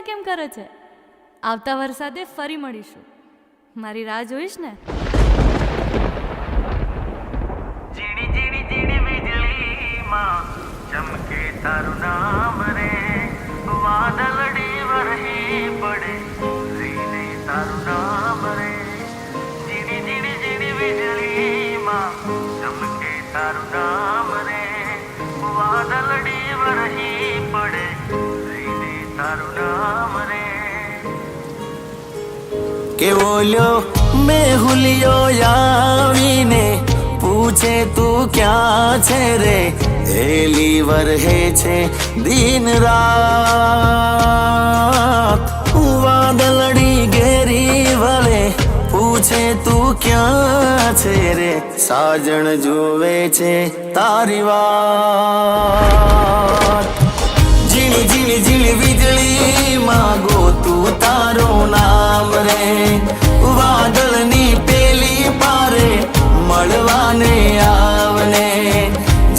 કેમ કરે છે? આવતા વરસાદે ફરી મળીશું. મારી રાહ જોઈશ ને? ઝીણી ઝીણી ઝીણી વીજળીમાં ચમકે તારું નામ રે, વાદળડી વરહી પડે રહીને તારું નામ રે. ઝીણી ઝીણી ઝીણી વીજળીમાં ચમકે તારું નામ રે, વાદળડી વરહી પડે રહીને તારું નામ રે. કે બોલ્યો મેહુલિયો આવીને પૂછે તું ક્યાં છે રે, એલી વરહે છે દિન રાત. વાદળડી ઘેરી વળે પૂછે તું ક્યાં છે રે, સાજણ જોવે છે તારી વાત. ઝીણી ઝીણી ઝીણી વીજળી માગો તું તારું નામ રે, વાદળની પેલી પારે મળવાને આવને.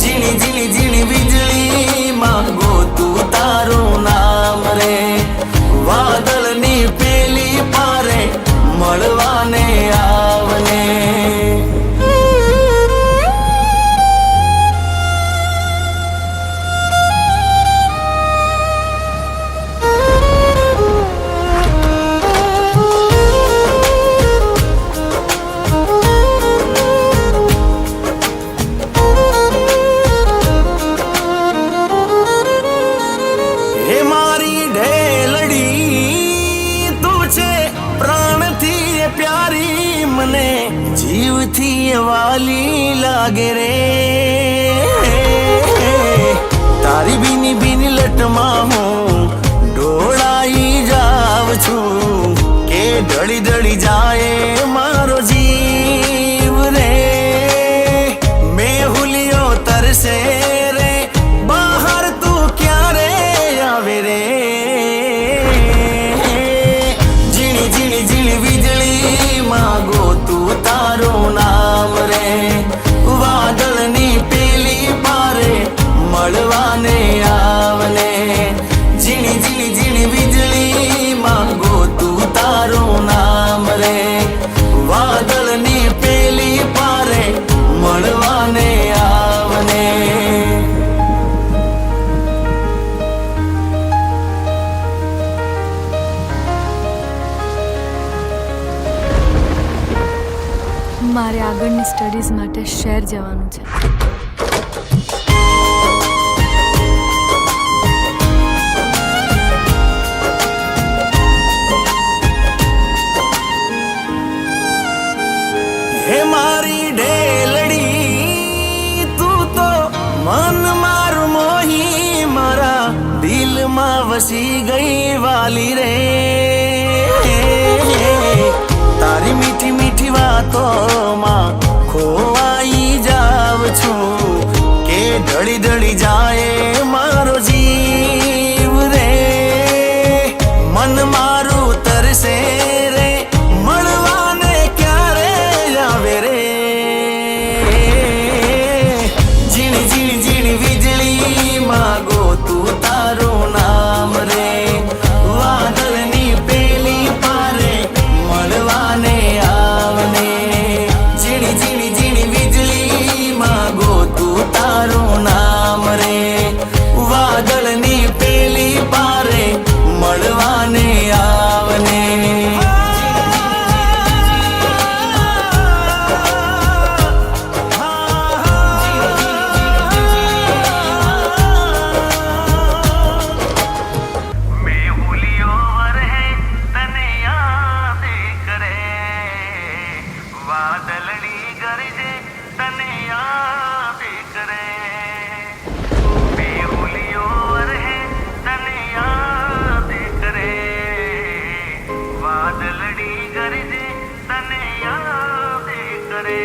ઝીણી ઝીણી ઝીણી વીજળી માગો તું તારું નામ રે, વાદળની પેલી પારે મળવાને આવને. જીવથી વાલી લાગે રે, તારી બીની બીની લટમાં હું ઢોળાઈ જાવ છું, કે ઢળી ઢળી જાય મારો જીવ રે. મેહુલિયો તરસે રે બહાર તું ક્યારે આવે રે. ઝીણી ઝીણી ઝીણી વીજળી માગો તું તારું નામ રે, વાદળની પેલી પારે મળવાને આવને. ઝીણી ઝીણી ઝીણી વીજળી માગો તું તારું નામ રે, વાદળની પેલી પારે મળવાને આવને. મારે આગળની સ્ટડીઝ માટે શહેર જવાનું છે. હે મારી ઢેલડી તું તો મન મારું મોહી મારા દિલમાં વસી ગઈ વાલી રે. તારી મીઠી મીઠી વાતોમાં ખોવાઈ જાવ છું, કે ઢળી ઢળી જાય મારો જીવ રે. મન મારું તરસે રે મળવાને ક્યારે આવે રે. ઝીણી ઝીણી ઝીણી વીજળી માગો તું તારું નામ રે, વાદળની પેલી પારે મળવાને આવને. ઝીણી ઝીણી ઝીણી વીજળી માગો તું તારું નામ રે, વાદળની પેલી પારે મળવાને આવને. મેહુલિયો વરહે તને યાદ કરે, વાદળડી ગરજે તને યાદ કરે. મેહુલિયો વરહે તને યાદ કરે, વાદળડી ગરજે તને યાદ કરે.